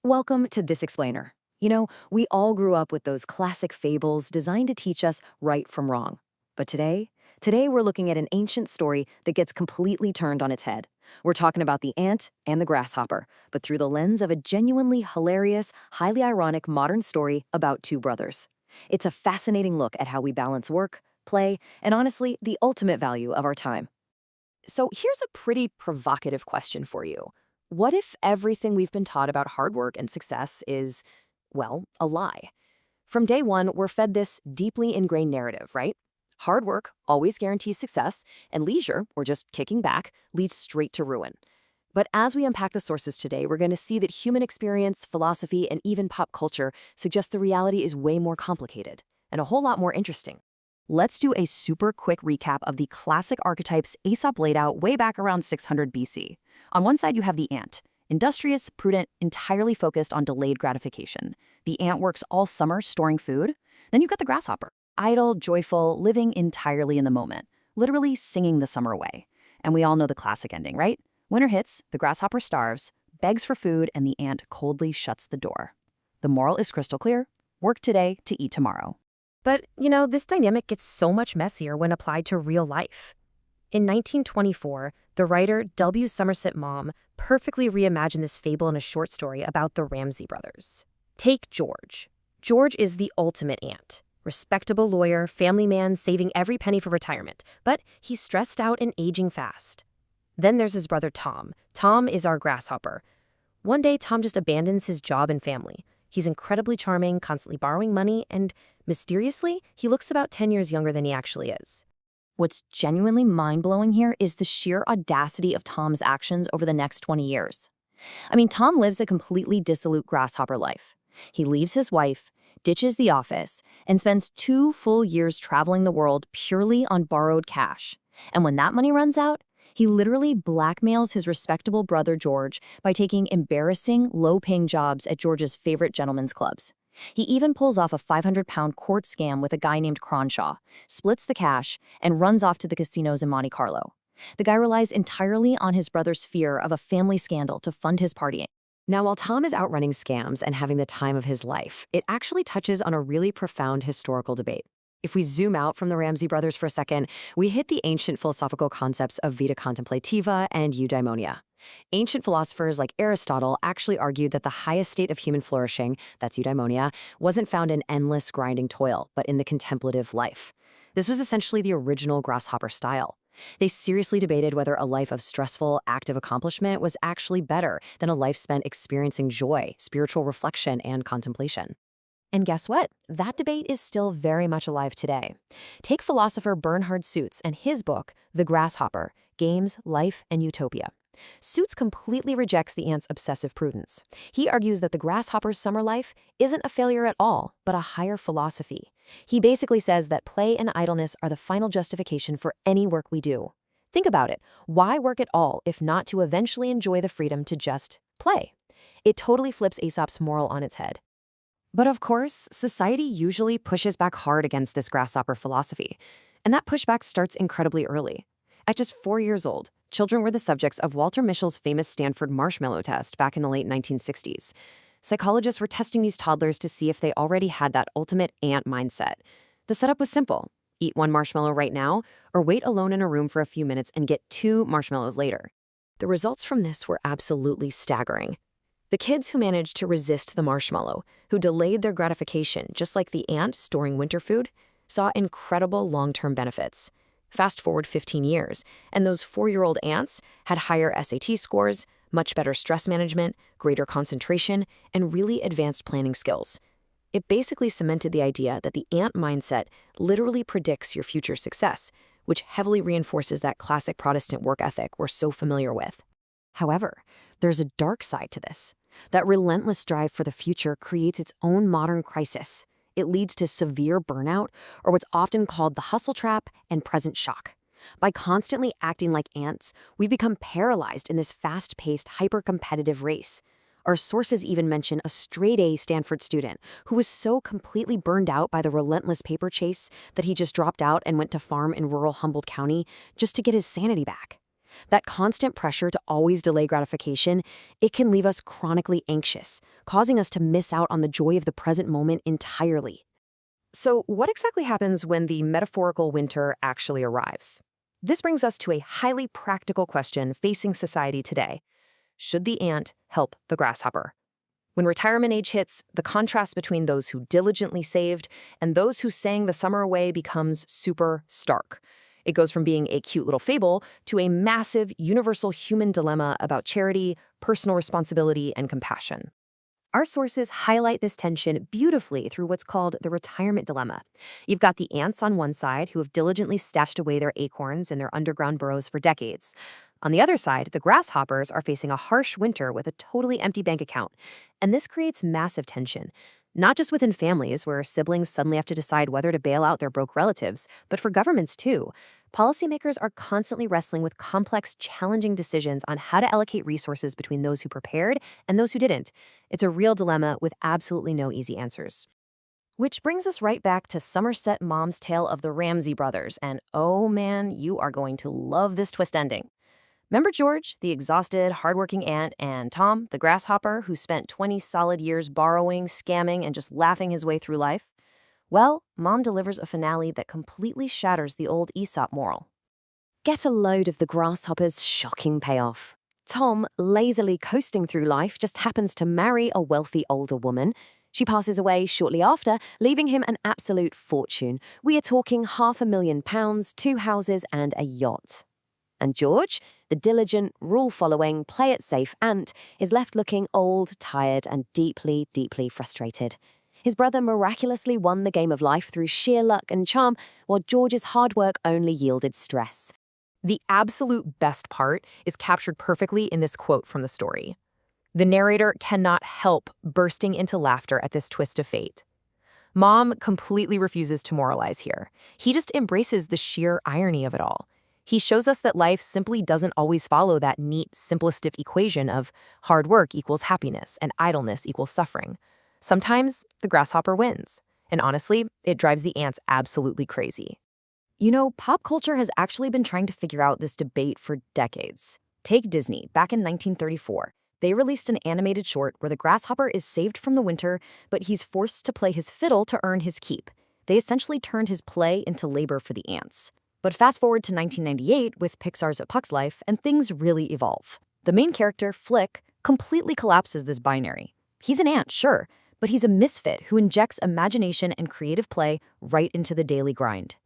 Welcome to This Explainer. We all grew up with those classic fables designed to teach us right from wrong. But today we're looking at an ancient story that gets completely turned on its head. We're talking about the ant and the grasshopper, but through the lens of a genuinely hilarious, highly ironic modern story about two brothers. It's a fascinating look at how we balance work, play, and honestly, the ultimate value of our time. So here's a pretty provocative question for you. What if everything we've been taught about hard work and success is, well, a lie? From day one, we're fed this deeply ingrained narrative, right? Hard work always guarantees success, and leisure, or just kicking back, leads straight to ruin. But as we unpack the sources today, we're going to see that human experience, philosophy, and even pop culture suggest the reality is way more complicated and a whole lot more interesting. Let's do a super quick recap of the classic archetypes Aesop laid out way back around 600 BC. On one side, you have the ant. Industrious, prudent, entirely focused on delayed gratification. The ant works all summer storing food. Then you've got the grasshopper. Idle, joyful, living entirely in the moment. Literally singing the summer away. And we all know the classic ending, right? Winter hits, the grasshopper starves, begs for food, and the ant coldly shuts the door. The moral is crystal clear. Work today to eat tomorrow. But, this dynamic gets so much messier when applied to real life. In 1924, the writer W. Somerset Maugham perfectly reimagined this fable in a short story about the Ramsay brothers. Take George. George is the ultimate ant. Respectable lawyer, family man, saving every penny for retirement, but he's stressed out and aging fast. Then there's his brother Tom. Tom is our grasshopper. One day, Tom just abandons his job and family. He's incredibly charming, constantly borrowing money, and mysteriously, he looks about 10 years younger than he actually is. What's genuinely mind-blowing here is the sheer audacity of Tom's actions over the next 20 years. Tom lives a completely dissolute grasshopper life. He leaves his wife, ditches the office, and spends 2 full years traveling the world purely on borrowed cash. And when that money runs out, he literally blackmails his respectable brother George by taking embarrassing, low-paying jobs at George's favorite gentlemen's clubs. He even pulls off a 500-pound court scam with a guy named Cronshaw, splits the cash, and runs off to the casinos in Monte Carlo. The guy relies entirely on his brother's fear of a family scandal to fund his partying. Now, while Tom is out running scams and having the time of his life, it actually touches on a really profound historical debate. If we zoom out from the Ramsay brothers for a second, we hit the ancient philosophical concepts of vita contemplativa and eudaimonia. Ancient philosophers like Aristotle actually argued that the highest state of human flourishing, that's eudaimonia, wasn't found in endless grinding toil, but in the contemplative life. This was essentially the original grasshopper style. They seriously debated whether a life of stressful, active accomplishment was actually better than a life spent experiencing joy, spiritual reflection, and contemplation. And guess what? That debate is still very much alive today. Take philosopher Bernhard Suits and his book, The Grasshopper, Games, Life, and Utopia. Suits completely rejects the ant's obsessive prudence. He argues that the grasshopper's summer life isn't a failure at all, but a higher philosophy. He basically says that play and idleness are the final justification for any work we do. Think about it. Why work at all if not to eventually enjoy the freedom to just play? It totally flips Aesop's moral on its head. But of course, society usually pushes back hard against this grasshopper philosophy, and that pushback starts incredibly early. At just 4 years old, children were the subjects of Walter Mischel's famous Stanford marshmallow test back in the late 1960s. Psychologists were testing these toddlers to see if they already had that ultimate ant mindset. The setup was simple. Eat 1 marshmallow right now, or wait alone in a room for a few minutes and get 2 marshmallows later. The results from this were absolutely staggering. The kids who managed to resist the marshmallow, who delayed their gratification just like the ant storing winter food, saw incredible long-term benefits. Fast forward 15 years, and those 4-year-old ants had higher SAT scores, much better stress management, greater concentration, and really advanced planning skills. It basically cemented the idea that the ant mindset literally predicts your future success, which heavily reinforces that classic Protestant work ethic we're so familiar with. However, there's a dark side to this. That relentless drive for the future creates its own modern crisis. It leads to severe burnout, or what's often called the hustle trap and present shock. By constantly acting like ants, we've become paralyzed in this fast-paced, hyper-competitive race. Our sources even mention a straight-A Stanford student who was so completely burned out by the relentless paper chase that he just dropped out and went to farm in rural Humboldt County just to get his sanity back. That constant pressure to always delay gratification, it can leave us chronically anxious, causing us to miss out on the joy of the present moment entirely. So, what exactly happens when the metaphorical winter actually arrives? This brings us to a highly practical question facing society today. Should the ant help the grasshopper? When retirement age hits, the contrast between those who diligently saved and those who sang the summer away becomes super stark. It goes from being a cute little fable to a massive, universal human dilemma about charity, personal responsibility, and compassion. Our sources highlight this tension beautifully through what's called the retirement dilemma. You've got the ants on one side who have diligently stashed away their acorns in their underground burrows for decades. On the other side, the grasshoppers are facing a harsh winter with a totally empty bank account. And this creates massive tension, not just within families where siblings suddenly have to decide whether to bail out their broke relatives, but for governments too. Policymakers are constantly wrestling with complex, challenging decisions on how to allocate resources between those who prepared and those who didn't. It's a real dilemma with absolutely no easy answers. Which brings us right back to Somerset Maugham's tale of the Ramsay brothers, and oh man, you are going to love this twist ending. Remember George, the exhausted, hardworking ant, and Tom, the grasshopper, who spent 20 solid years borrowing, scamming, and just laughing his way through life? Well, Mom delivers a finale that completely shatters the old Aesop moral. Get a load of the grasshopper's shocking payoff. Tom, lazily coasting through life, just happens to marry a wealthy older woman. She passes away shortly after, leaving him an absolute fortune. We are talking £500,000, 2 houses, and a yacht. And George, the diligent, rule-following, play-it-safe ant, is left looking old, tired, and deeply, deeply frustrated. His brother miraculously won the game of life through sheer luck and charm, while George's hard work only yielded stress. The absolute best part is captured perfectly in this quote from the story. The narrator cannot help bursting into laughter at this twist of fate. Mom completely refuses to moralize here. He just embraces the sheer irony of it all. He shows us that life simply doesn't always follow that neat, simplistic equation of hard work equals happiness and idleness equals suffering. Sometimes the grasshopper wins, and honestly, it drives the ants absolutely crazy. You know, pop culture has actually been trying to figure out this debate for decades. Take Disney. Back in 1934, they released an animated short where the grasshopper is saved from the winter, but he's forced to play his fiddle to earn his keep. They essentially turned his play into labor for the ants. But fast forward to 1998 with Pixar's A Puck's Life, and things really evolve. The main character, Flick, completely collapses this binary. He's an ant, sure, but he's a misfit who injects imagination and creative play right into the daily grind.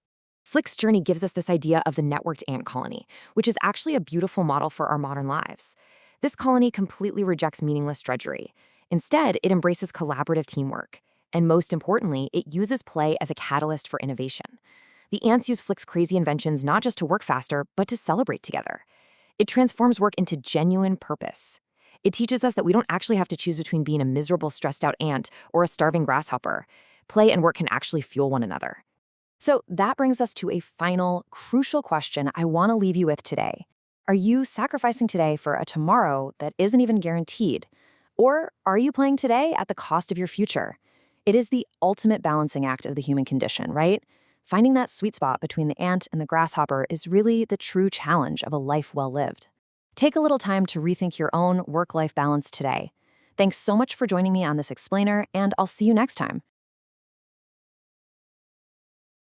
Flick's journey gives us this idea of the networked ant colony, which is actually a beautiful model for our modern lives. This colony completely rejects meaningless drudgery. Instead, it embraces collaborative teamwork. And most importantly, it uses play as a catalyst for innovation. The ants use Flick's crazy inventions not just to work faster, but to celebrate together. It transforms work into genuine purpose. It teaches us that we don't actually have to choose between being a miserable, stressed-out ant or a starving grasshopper. Play and work can actually fuel one another. So that brings us to a final, crucial question I want to leave you with today. Are you sacrificing today for a tomorrow that isn't even guaranteed? Or are you playing today at the cost of your future? It is the ultimate balancing act of the human condition, right? Finding that sweet spot between the ant and the grasshopper is really the true challenge of a life well lived. Take a little time to rethink your own work-life balance today. Thanks so much for joining me on this explainer, and I'll see you next time.